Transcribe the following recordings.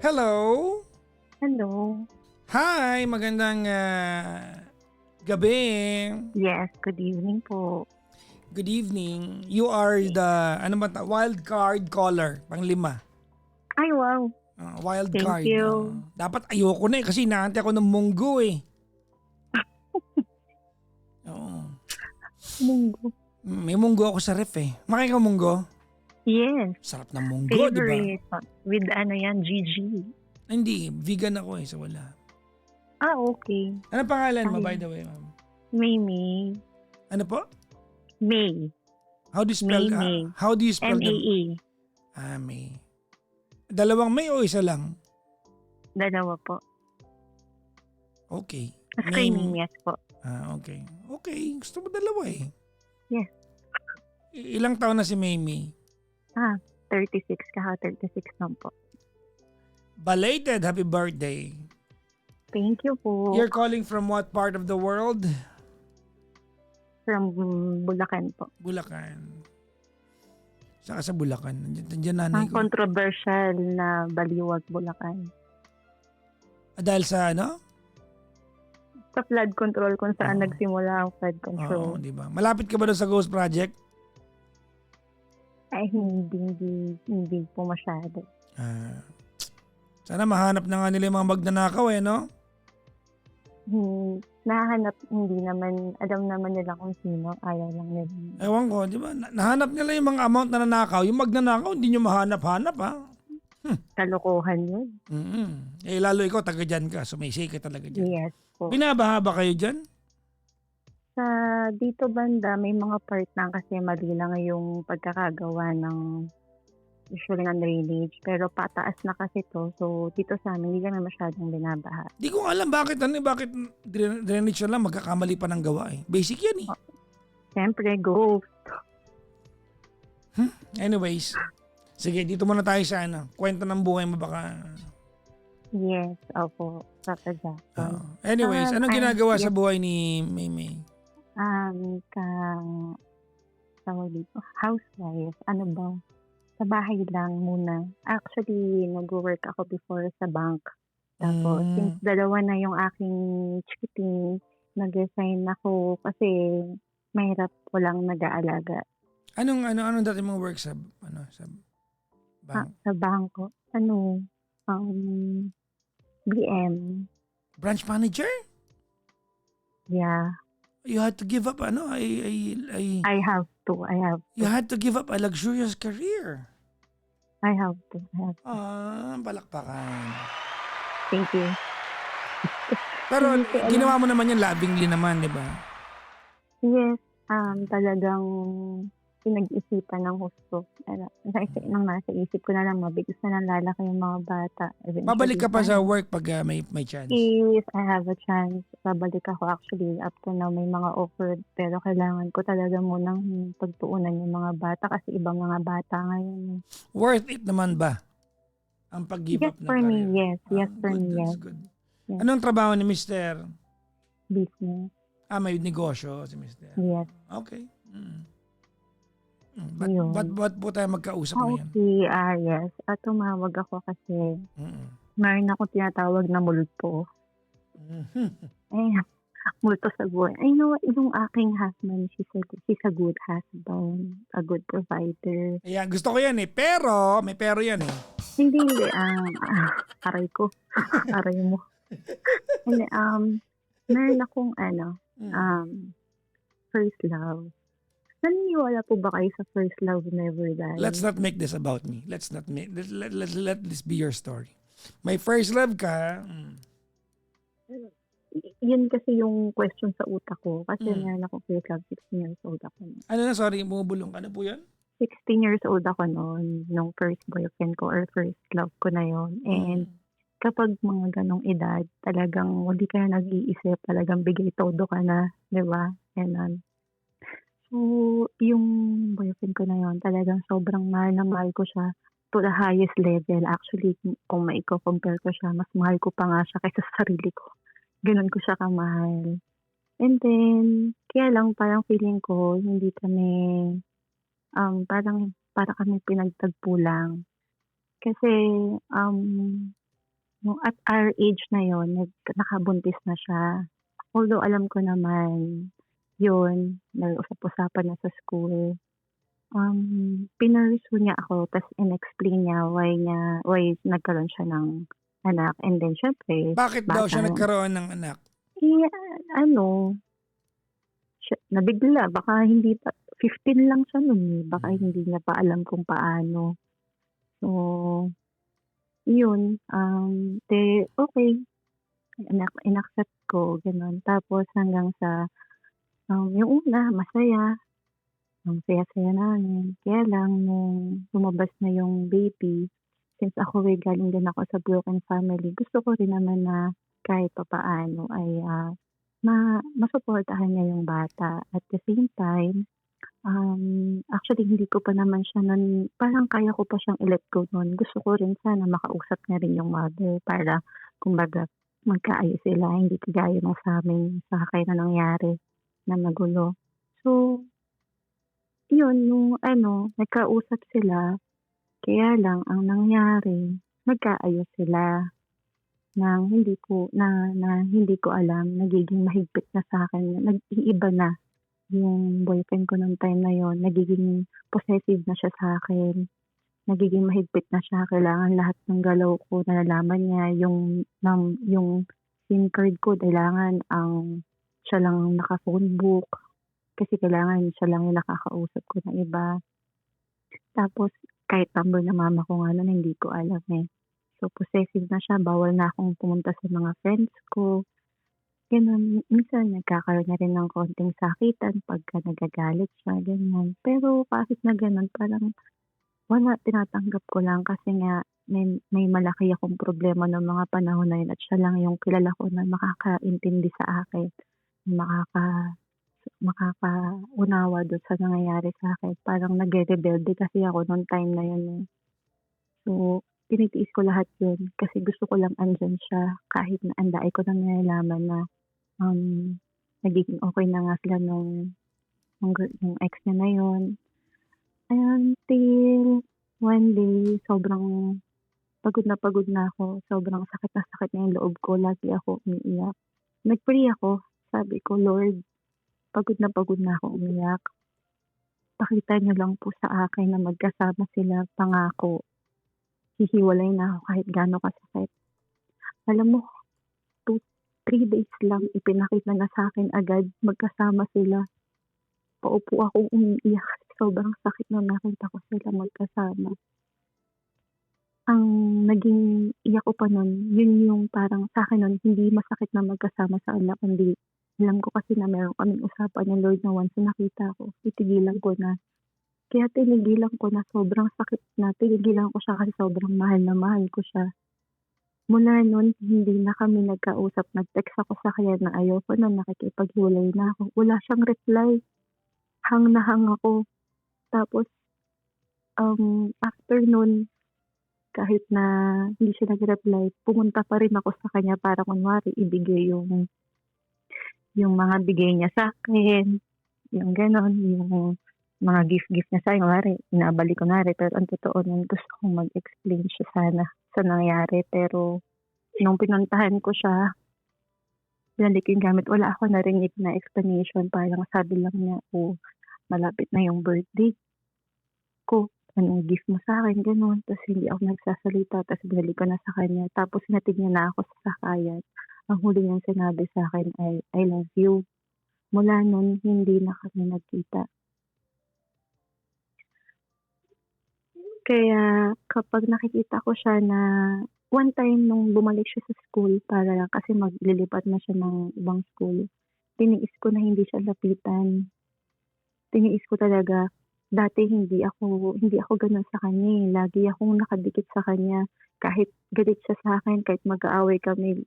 Hello? Hello. Hi, magandang gabi. Yes, good evening po. Good evening. You are the wild card caller, pang-5. Ay, wow. Wild Thank card. you. Dapat ayoko na kasi inaantay ako ng munggo eh. Oo. Munggo. May munggo ako sa ref eh. Makain ka munggo? Yes, Sarap ng munggo, di ba? favorite. With GG. Hindi, vegan ako eh, so wala. Okay. Ano pangalan mo, Ay, by the way, ma'am? May. Ano po? May. How do you spell the... MAE. May. Dalawang May o isa lang? Dalawa po. Okay. Screening, yes po. Okay. Okay, gusto mo dalawa eh. Yes. Ilang taon na si Mamie? 36. 36 lang po. Belated happy birthday. Thank you po. You're calling from what part of the world? From Bulacan po. Bulacan. Saka sa Bulacan. Nandiyan nanay Ang ko. controversial na Baliwag, Bulacan. Dahil sa ano? Sa flood control kung saan nagsimula ang flood control. Oo, di ba? Malapit ka ba doon sa Ghost Project? Ay, hindi po masyado. Sana mahanap na nga nila yung mga magnanakaw eh, no? Nahanap, hindi naman, alam naman nila kung sino, ayaw lang nila. Ewan ko, di ba? Nahanap nila yung mga amount na nanakaw. Yung magnanakaw, hindi nyo mahanap-hanap ha. Kalokohan yun. Eh, lalo ikaw, taga dyan ka. Sumisay ka talaga dyan. Yes po. Binabaha ba kayo dyan? Sa dito banda, may mga part na kasi mali lang yung pagkakagawa ng usually ng drainage. Pero pataas na kasi to. So, dito sa amin, hindi naman masyadong binabaha. Di ko alam bakit drainage na lang magkakamali pa ng gawa eh. Basic yan eh. Siyempre, go. Anyways, sige, dito muna tayo sa kwento ng buhay mo baka. Yes, opo. Papa Jackson. Anyways, anong I'm- ginagawa sa yes. buhay ni Maymay? Tawag dito, housewife, ano ba? Sa bahay lang muna. Actually, nag-work ako before sa bank. Tapos, since dalawa na yung aking chikiting, nag-resign ako kasi mahirap ko lang nag-aalaga. Anong dati mong work sa bank? Sa bangko. BM. Branch manager? Yeah. You had to give up I have to. you had to give up a luxurious career. I have to. Palakpakan. Thank you. Pero Hindi ko alam. ginawa mo naman yan lovingly naman, di ba? Yes, talagang pinag-isipan ng husto. Nang nasa isip ko na lang, mabilis na lang lalaki yung mga bata. Eventually, Babalik ka pa sa work pag may chance. if I have a chance, babalik ako. Actually, up to now, may mga offer. Pero kailangan ko talaga munang pagtuunan yung mga bata kasi ibang mga bata ngayon. Worth it naman ba ang pag-give Yes, up ng for me, career? yes. Yes, for Good, me, that's yes. good. Yes. Anong trabaho ni Mr.? Business. May negosyo si Mr. Yes. Okay. Yun. Ba't po tayo magkausap ngayon? Okay, yes. Tumawag ako kasi meron ako tinatawag na multo. Multo sa buhay. I know, yung aking husband, she's a good husband, a good provider. Ayan, gusto ko yan eh. Pero, may pero yan eh. Hindi, aray ko. Aray mo. Hindi, meron akong first love. Naniniwala po ba kayo sa first love never die? Let's not make this about me. Let this be your story. May first love ka. Yun kasi yung question sa utak ko. Kasi meron akong first love, 16 years old ako. Sorry, bumubulong ka na po yan? 16 years old ako noon, nung first boyfriend ko or first love ko na yon. And kapag mga ganong edad, talagang hindi ka na nag-iisip, talagang bigay todo ka na, di ba? So, yung boyfriend ko na yon, talagang sobrang mahal na mahal ko siya to the highest level. Actually, kung maiko-compare ko siya, mas mahal ko pa nga siya kaysa sa sarili ko. Ganun ko siya kamahal. And then, kaya lang parang feeling ko, hindi kami, para kami pinagtagpo lang. Kasi, No, at our age na yun nakabuntis na siya. Although alam ko naman yun, nag-usap-usapan na sa school. Pinursue niya ako ta's in-explain niya why nagkaroon siya ng anak and then siyempre Bakit daw bata siya yan. nagkaroon ng anak? Eh, ano, nabigla baka hindi pa 15 lang siya nun, eh, baka hindi niya pa alam kung paano. So, yun, okey, inaccept ko gano'n. Tapos hanggang sa, yung una masaya, ang saya-saya namin. Kaya lang nung lumabas na yung baby, since ako, galing din ako sa broken family, gusto ko rin naman na kahit papaano ay, masuportahan niya yung bata. At the same time, actually hindi ko pa naman siya nun parang kaya ko pa siyang i-let go nun. Gusto ko rin sana makausap niya rin yung mother para kumbaga magkaayos sila, hindi kagaya nung sa'kin na nangyari na magulo. So, yun nung nagkausap sila, kaya lang ang nangyari nagkaayos sila ng hindi ko alam, nagiging mahigpit na sa'kin, nag-iiba na yung boyfriend ko nung time na yun, nagiging possessive na siya sa'kin, nagiging mahigpit na siya, kailangan lahat ng galaw ko nalalaman niya, yung SIM card ko kailangan siya lang ang naka-phone book, kasi kailangan siya lang yung nakakausap ko na iba. Tapos kahit number ng mama ko nga nun hindi ko alam, eh. So possessive na siya, bawal na akong pumunta sa mga friends ko, gano'n. Minsan nagkakaroon na rin ng konting sakitan pagka nagagalit siya, ganyan. Pero kahit na gano'n parang wala, tinatanggap ko lang kasi nga may malaki akong problema nung mga panahon na yun at siya lang yung kilala ko na makakaintindi sa akin, makakaunawa dun sa nangyayari sa'kin. Parang nagre-rebelde kasi ako nung time na yun, eh. So, tinitiis ko lahat yun kasi gusto ko lang andiyan siya kahit na ang dami ko ng nalalaman na, nagiging okey na nga sila nung ex niya na yun. Until one day sobrang pagod na ako, sobrang sakit na sakit na yung loob ko, lagi ako umiiyak. Nag-pray ako, sabi ko, "Lord, pagod na akong umiyak. Pakita niyo lang po sa akin na magkasama sila, pangako hihiwalay na ako kahit gaano kasakit." Alam mo 2-3 days lang ipinakita na sa'kin agad magkasama sila. Paupo akong umiiyak kasi sobrang sakit nung nakita ko sila magkasama. Ang naging iyak ko pa nun, yun yung parang sa'kin nun hindi masakit na magkasama sa anak kundi alam ko kasi na meron kaming usapan ni Lord na once na nakita ko, titigilan ko na. Kaya tinigilan ko na, sobrang sakit na, tinigilan ko siya kasi sobrang mahal na mahal ko siya. Mula nun hindi na kami nagkausap, nag-text ako sa kanya na ayoko na, nakikipaghiwalay na ako. Wala siyang reply, hang na hang ako. Tapos, after nun, kahit na hindi siya nag-reply, pumunta pa rin ako sa kanya para kunwari ibigay yung mga bigay niya sa'kin, yung gano'n, yung mga gift-gift niya sa'kin kunwari binabalik kunwari, pero ang totoo nun gusto kong mag-explain siya sana sa nangyari. Pero nung pinuntahan ko siya, binalik yung gamit, wala ako narinig na explanation, parang sabi lang niya, malapit na yung birthday ko, anong gift mo sa'kin, gano'n. Ta's hindi ako nagsasalita, ta's binalik ko na sa kanya, tapos hinatid niya na ako sa sakayan. Ang huli niyang sinabi sa'kin ay, "I love you." Mula nun hindi na kami nagkita. Kaya kapag nakikita ko siya na one time nung bumalik siya sa school para kasi maglilipat na siya ng ibang school, tiniis ko na hindi siya lapitan. Tiniis ko talaga. Dati hindi ako gano'n sa kanya, eh, lagi akong nakadikit sa kanya. Kahit galit siya sa'kin, kahit mag-aaway kami,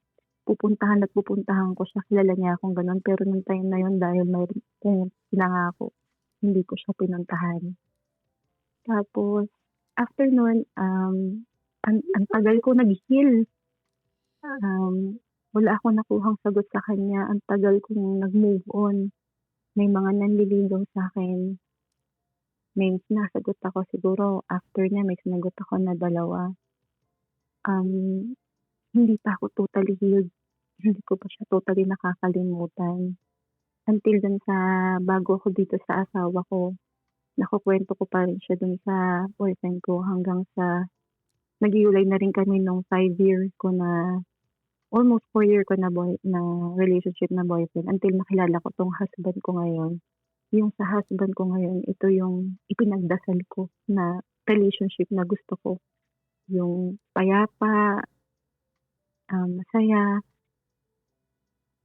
pupuntahan at pupuntahan ko siya, kilala niya akong gano'n. Pero nung time na yun dahil mayro'n akong pinangako, hindi ko siya pinuntahan. Tapos after nun, ang tagal ko nag-heal. Wala akong nakuhang sagot sa kanya, ang tagal kong nag-move on. May mga nanliligaw sa'kin, may sinasagot ako, siguro after niya may sinagot ako na 2. Um, hindi pa ako totally healed. Hindi ko pa siya totally nakakalimutan. Until dun sa bago ako dito sa asawa ko, nakukuwento ko pa rin siya dun sa boyfriend ko hanggang sa naghiwalay na rin kami nung 5 years ko na almost 4 year ko na na relationship na boyfriend until nakilala ko 'tong husband ko ngayon. Yung sa husband ko ngayon, ito yung ipinagdasal ko na relationship na gusto ko. Yung payapa, masaya,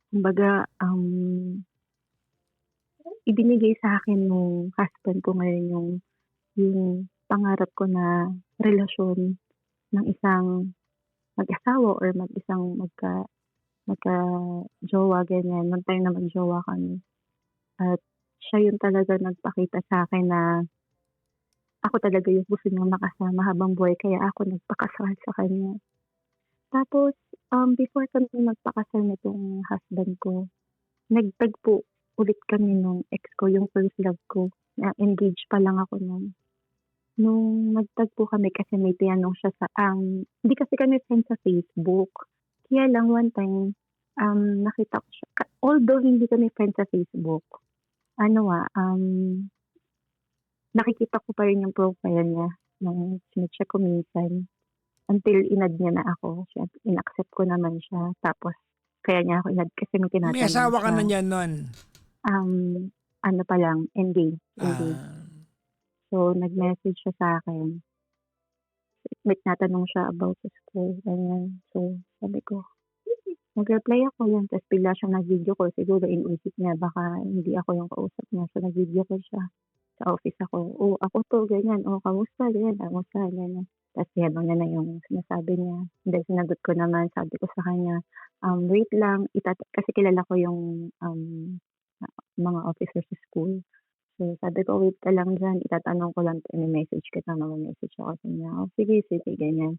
kumbaga, ibinigay sa akin nung husband ko ngayon yung pangarap ko na relasyon ng isang mag-asawa or mag-isang magka-jowa, ganyan. Nung time na mag-jowa kami. At siya yung talaga nagpakita sa akin na ako talaga yung gusto niyang makasama habang buhay kaya ako nagpakasal sa kanya. Tapos, before kami magpakasal nitong husband ko, nagtagpo ulit kami nung ex ko, yung first love ko. Na engaged pa lang ako nun. Nung nagtagpo kami kasi may tinanong siya hindi kasi kami friends sa Facebook. Kaya lang one time, nakita ko siya. Although hindi kami friends sa Facebook, nakikita ko pa rin yung profile niya nung chine-check ko minsan. Until inad niya na ako. In-accept ko naman siya. Tapos, kaya niya ako inad kasi may May tinatanong asawa ka siya. na niyan nun? Ano pa lang, engaged. Ah, So, nag-message siya sa akin. May tinatanong siya about sa school, ganyan. So, sabi ko, nag-reply ako yan. Tapos bigla siyang nag-video call. Siguro inisip niya, baka hindi ako yung kausap niya. So, nag-video call siya. Sa office ako. Oh, ako to, ganyan. Oh, kamusta? Ganyan, kamusta? Ganyan. Tapos tinanong niya na yung sinasabi niya. Then sinagot ko naman, sabi ko sa kanya, wait lang, kasi kilala ko yung mga officers sa school. So sabi ko, wait ka lang dyan, itatanong ko lang, message kita, message ako sa niya. Oh, sige, sige, ganyan.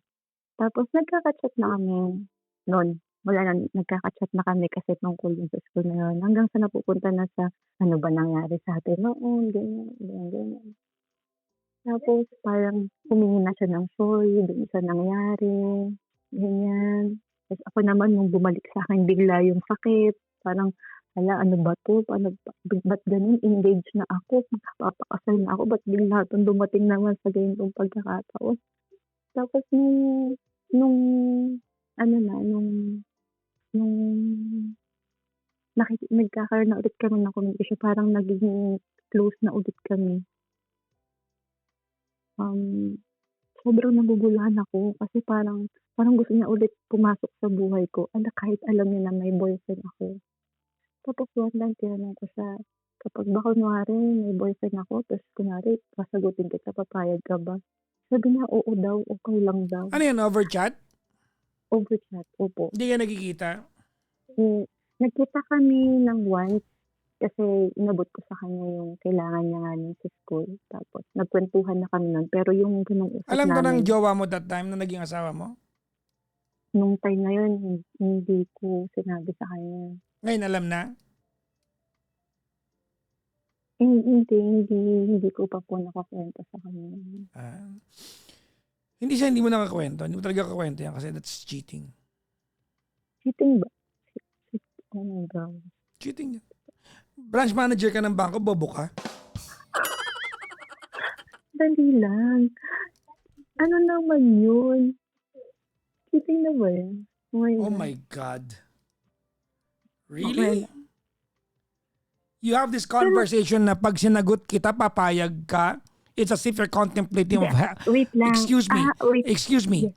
Tapos nagkaka-chat na kami noon. Wala na, nagkaka-chat na kami kasi tungkol dun sa school na yun. Hanggang sa napupunta na sa ano ba nangyari sa atin noon, ganyan, ganyan, ganyan. Tapos parang humingi na siya ng sorry dun sa nangyari, ganyan. Tapos ako naman nung bumalik sa akin bigla yung sakit, parang, hala ano ba 'to, paano ba't gano'n, engaged na ako, magpapakasal na ako, ba't bigla 'tong dumating naman sa ganitong pagkakataon. Tapos nung ano na, nung nagkakaroon na ulit kami ng communication, parang naging close na ulit kami. Sobrang naguguluhan ako kasi parang gusto niya ulit pumasok sa buhay ko, kahit alam niya na may boyfriend ako. Tapos one time tinanong ko siya, kapag ba kunwari may boyfriend ako tapos kunwari sasagutin kita, papayag ka ba? Sabi niya, oo daw, okey lang daw. ano yan, over chat? Over chat, opo. Hindi ka nagkikita? Nagkita kami ng once kasi inabot ko sa kanya yung kailangan niya nga nun sa school. Tapos nagkwentuhan na kami nun, pero yung gano'ng usap Alam to ng namin, jowa mo that time na naging asawa mo? nung time na yun hindi ko sinabi sa kanya. Ngayon alam na? Hindi ko pa po nakakuwento sa kanya. Ah, hindi mo nakakwento. Hindi mo talaga kakwento yan kasi that's cheating. Cheating ba? Oh my God. Cheating yan. Branch manager ka ng bangko, bobo ka? Dali lang. Ano naman yun? Cheating na ba yun? Oh God. my God. Okay Really? lang. You have this conversation na pag sinagot kita, papayag ka. It's as if you're contemplating of Wait lang. Excuse me. Wait. Excuse me. Yes.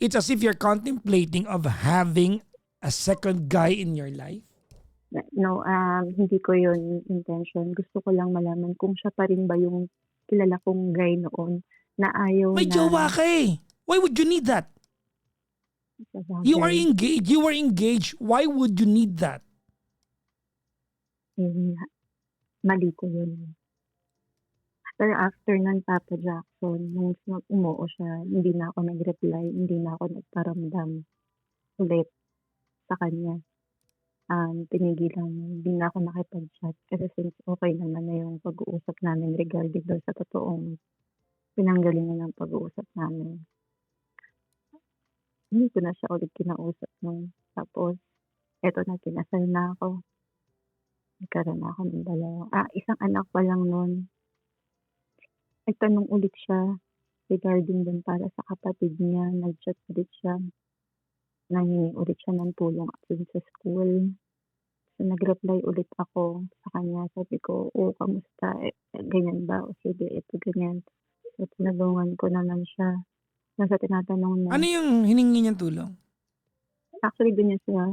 It's as if you're contemplating of having a second guy in your life. No, hindi ko yun intention. Gusto ko lang malaman kung siya pa rin ba yung kilala kong guy noon na ayaw May na jowa ka eh. Why would you need that? sa You are bagay. engaged. You were engaged. Why would you need that? Mali ko yun. Pero after nun, Papa Jackson, nung umuo siya, hindi na ako nag-reply, hindi na ako nagparamdam ulit sa kanya. Tinigilan, hindi na ako nakipag-chat kasi since okay naman na yung pag-uusap namin regarding doon sa totoong pinanggalingan ng pag-uusap namin. hindi ko na siya ulit kinausap nun. Tapos eto na, kinasal na ako. Nagkaroon na ako ng isang anak pa lang nun. Nagtanong ulit siya regarding din para sa kapatid niya. Nag-chat ulit siya. Nanghingi ulit siya ng tulong dun sa school. So, nag-reply ulit ako sa kanya. Sabi ko, "Oo, kamusta? Ganyan ba? O sige, ito ganyan." So, tinulungan ko naman siya. Nasa tinatanong niya. Ano yung hiningi niyang tulong? Actually, dun niya sa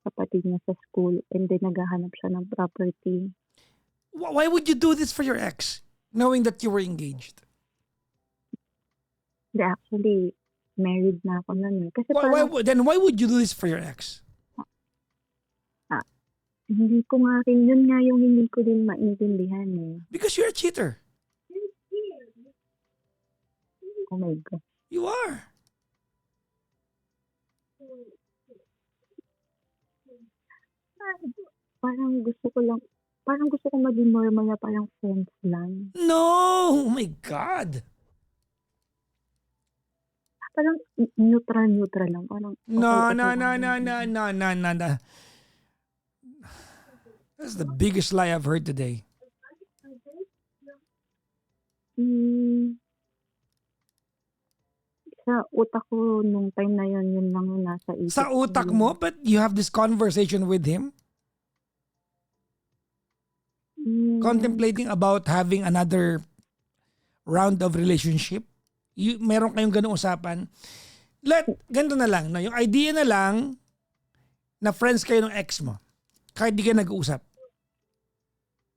kapatid niya sa school and then naghahanap siya ng property. Why would you do this for your ex? Knowing that you were engaged? Hindi, actually, married na ako nun eh. Kasi Then why would you do this for your ex? hindi ko nga rin, yun nga yung hindi ko din maintindihan eh. Because you're a cheater. Oh my God. You are. Parang gusto ko maging normal na parang friends lang. No! Oh my God! Parang neutral lang. Parang, No, okay, no, okay no, lang. no, no, no, no, no. That's the biggest lie I've heard today. Sa utak ko nung time na yun lang yung nasa isip Sa ko. utak mo, but you have this conversation with him, contemplating about having another round of relationship. Meron kayong ganung usapan. Ganito na lang, no? Yung idea na lang na friends kayo ng ex mo, kahit di kayo nag-uusap.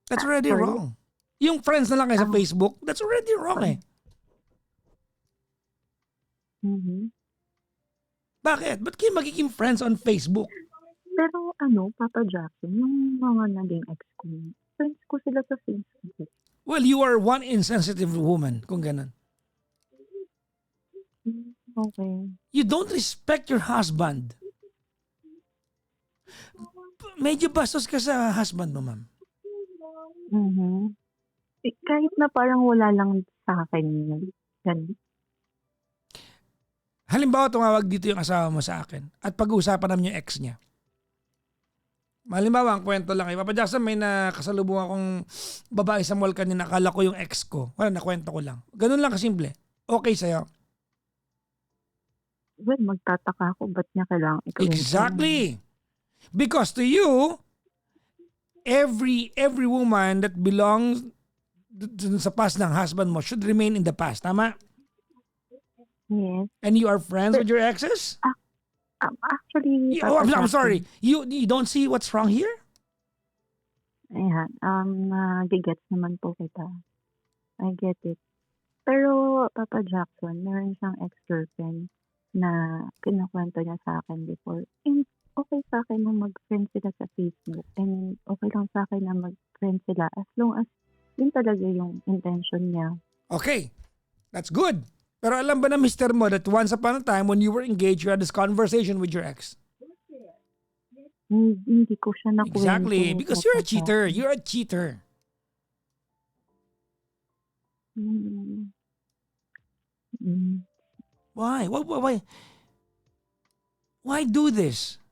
That's already Sorry? wrong. Yung friends na lang kayo sa Facebook, that's already wrong eh. Bakit? Ba't kayo magiging friends on Facebook? Pero Papa Jackson, yung mga naging ex ko, friends ko sila sa Facebook. Well, you are one insensitive woman, kung ganun. Okay. You don't respect your husband. Medyo bastos ka sa husband mo, ma'am. Kahit na parang wala lang sa akin yun. Ganun. Halimbawa, tumawag dito yung asawa mo sa akin at pag-uusapan namin yung ex niya. Halimbawa, ang kwento lang. Papa Jackson, may nakasalubong akong babae sa mall kanina. Akala ko yung ex ko. Wala, nakwento ko lang. Ganun lang kasimple. Okay sa'yo? Well, magtataka ako, ba't niya kailangan ikaw? Exactly. Because to you, every woman that belongs sa past ng husband mo should remain in the past. Tama? Yes. And you are friends with your exes? Actually, I'm sorry. You don't see what's wrong here? Ayan, nagigets naman po kita. I get it. Pero, Papa Jackson, meron siyang ex-girlfriend na kinukwento niya sa akin before. And okay sa akin na mag-friend sila sa Facebook. And okay lang sa akin na mag-friend sila as long as yun talaga yung intention niya. Okay. That's good. Pero alam ba na mister mo that once upon a time when you were engaged, you had this conversation with your ex? Hindi ko siya nakwento. Exactly. Because you're a cheater. You're a cheater. Why? Why do this?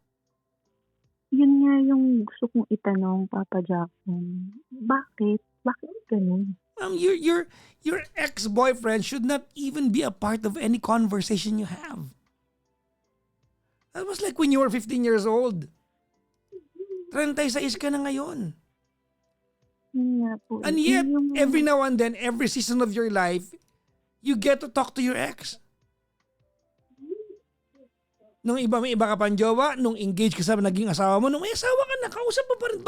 Yun nga yung gusto kong itanong, Papa Jackson. Bakit? Bakit ganun? Your ex-boyfriend should not even be a part of any conversation you have. That was like when you were 15 years old. 36 ka na ngayon. Yun nga po. And yet, every now and then, every season of your life, you get to talk to your ex. Nung may iba ka pang jowa, nung engaged ka sa naging asawa mo, nung may asawa ka na, kausap mo pa rin.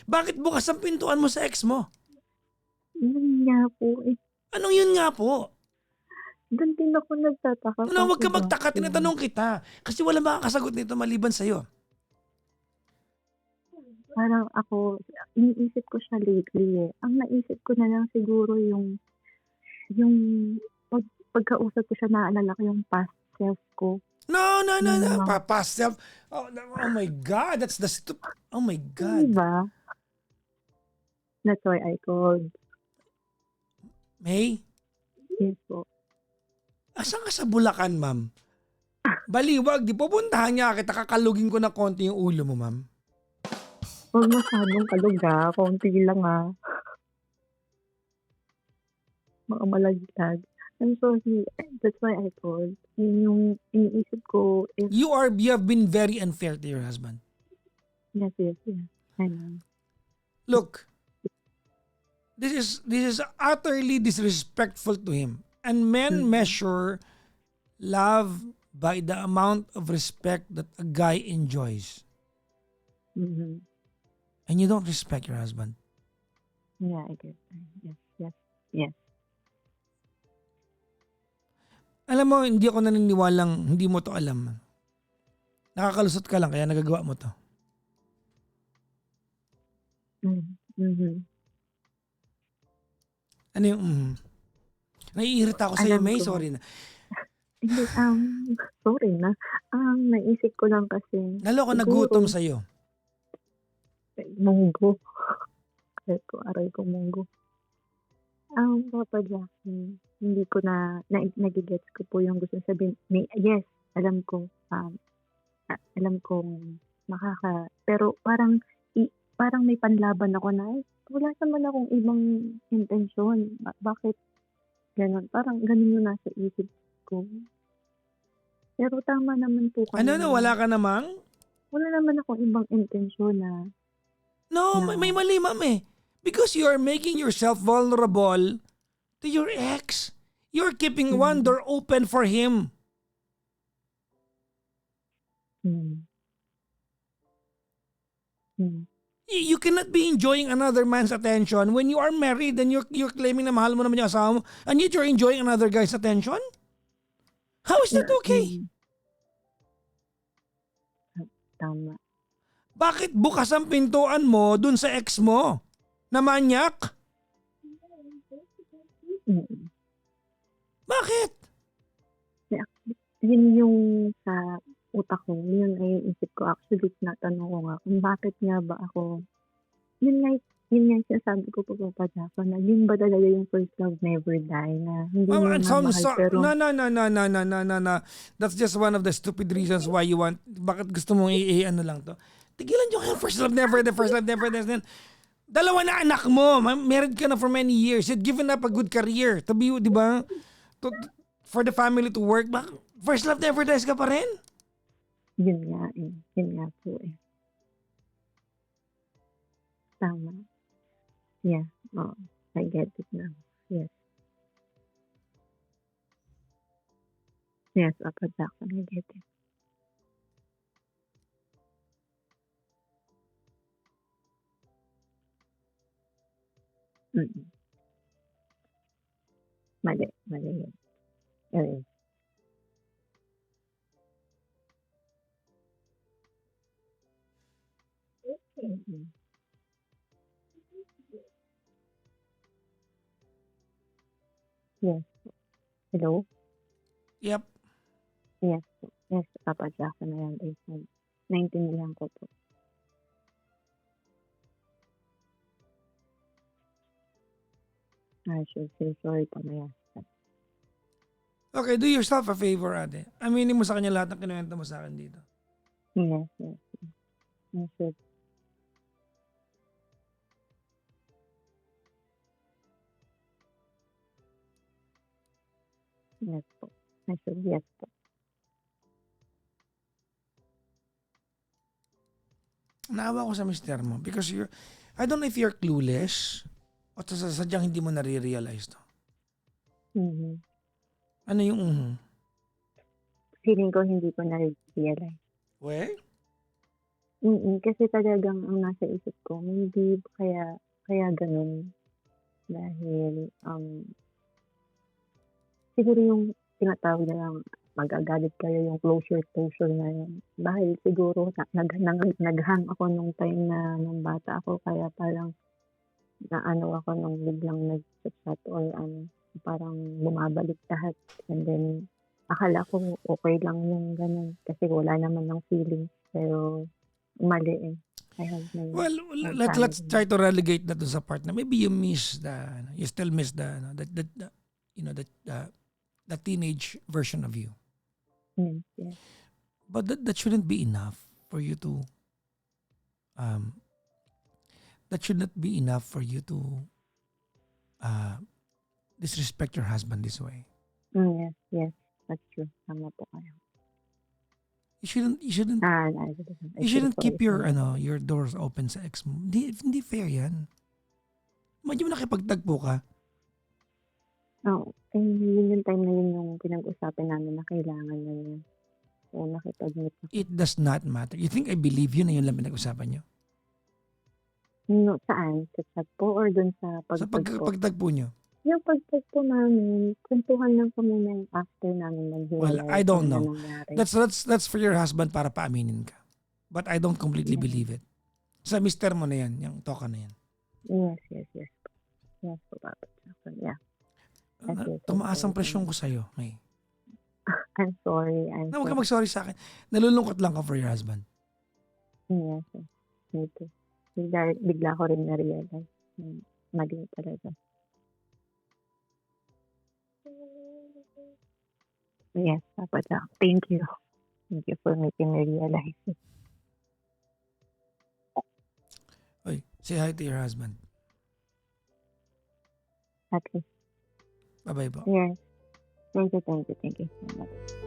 Bakit bukas ang pintuan mo sa ex mo? Yun nga po. Anong yun nga po? Doon din ako nagtataka. Huwag ka magtaka, tinatanong kita. Kasi wala makakasagot nito maliban sa'yo. Parang ako, iniisip ko siya lately eh. Ang naisip ko na lang siguro yung pagkausap ko siya, naalala ko yung past self ko. No. Past self. Oh my God, that's the oh my God. Diba? That's why I called. May? Yes po. Asan ka sa Bulacan, ma'am? Baliwag, di pupuntahan niya kita, kakalugin ko na konti yung ulo mo, ma'am. Huwag masyadong kaluga, konti lang mga malaglag. I'm sorry, that's why I called. Yun yung iniisip ko if You have been very unfair to your husband. yes, I know. Look, this is utterly disrespectful to him. And men measure love by the amount of respect that a guy enjoys. Mhm. And you don't respect your husband. Yeah, I guess. Yes. Alam mo, hindi ako naniniwalang hindi mo to alam. Nakakalusot ka lang kaya nagagawa mo to. Mhm. Ano yung naiirita ako sa'yo, Alam May. ko. Sorry na. Hindi, sorry na. Naisip ko lang kasi Naloko na siguro gutom sa'yo. munggo. Aray ko munggo. Papa Jackie, hindi ko nagigets ko po yung gusto sabihin. Yes, alam ko. Alam kong pero parang may panlaban ako na, wala naman akong ibang intensyon. Bakit gano'n? Parang gano'n yung nasa isip ko. Pero tama naman po kayo Ano, wala ka namang? wala naman akong ibang intensyon na No, may mali, ma'am eh. Because you are making yourself vulnerable to your ex. You're keeping one door open for him. hmm. You cannot be enjoying another man's attention when you are married and you're claiming na mahal mo naman yung asawa mo and yet you're enjoying another guy's attention? How is that okay? Tama. Bakit bukas ang pintuan mo dun sa ex mo? Na manyak? Mm. Bakit? Yun yung sa utak ko, yun ay yung isip ko. Actually, tinatanong ko nga kung bakit nga ba ako, yun nga yung sinasabi ko po Papa Jackie, na yun ba talaga yung first love never die, na hindi mo na mahal pero No. That's just one of the stupid reasons why you want, bakit gusto mong ano lang to. Tigilan nyo kayo, first love never die. Dalawa na anak mo, married ka na for many years, you'd given up a good career to be, di ba? For the family to work, first love never dies ka pa rin? yun nga po eh. Tama. Yeah, I get it now. Yes. Yes, Papa Jackie, I get it. Mm. Mali yun. Ayun. Mm. Yes. Hello? Yep. Yes, Papa Jackie na yan. Naintindihan ko po. I should say sorry mamaya. Okay, do yourself a favor, ate. Aminin mo sa kanya lahat ng kinuwento mo sa akin dito. Yes. I should. Yes po. I should, yes po. Naawa ko sa mister mo because I don't know if you're clueless o sadyang hindi mo nare-realize to. Mhm. Ano yung Feeling ko hindi ko na-realize. Well? Kasi talagang ang nasa isip ko, hindi kaya ganun. Dahil, siguro yung tinatawag na lang magagalit kayo, yung closure na yun. Dahil siguro naghang ako nung time na nung bata ako, kaya parang naano ako nung biglang nag-chat or parang bumabalik lahat. And then, akala ko okay lang yung ganun kasi wala naman ng feelings. Pero, mali eh. I have my Well, let's try to relegate that to sa part na maybe you still miss the teenage version of you. Yes. But that shouldn't be enough for you to um that should not be enough for you to uh disrespect your husband this way. Yes, yes. That's true. Tama po kayo. You shouldn't I you feel shouldn't sorry keep for your you. your doors open sa ex mo. Hindi fair 'yan. Medyo nakipagtagpo ka. Oo. Yun yung time na yun yung pinag-usapan namin na kailangan na niya. So, nakipag-meet ako. It does not matter. You think I believe you na yun lang pinag-usapan nyo? No, saan? Sa chat po or dun sa Sa pagtagpo? pagtagpo nyo? Yung pagtagpo namin, kwentuhan lang kami ng after namin Well, maghiwalay. I don't kung know. ano nangyari. That's for your husband para paaminin ka. But I don't completely Yeah. believe it. Sa mister mo na yan, yung toka na yan. Yes, yes, yes. Yes po, Papa Jackson. Yeah. Okay, Tumaas ang okay. presyon ko sa'yo. May. I'm sorry. Na huwag ka mag-sorry sa akin. Nalulungkot lang ka for your husband. Yes, yes. Me too. Bigla ko rin na-realize. Mali talaga. Yes, Papa Jack. Thank you. Thank you for making me realize it. Oy, say hi to your husband. At least. Bye-bye po. Yes. Thank you so much.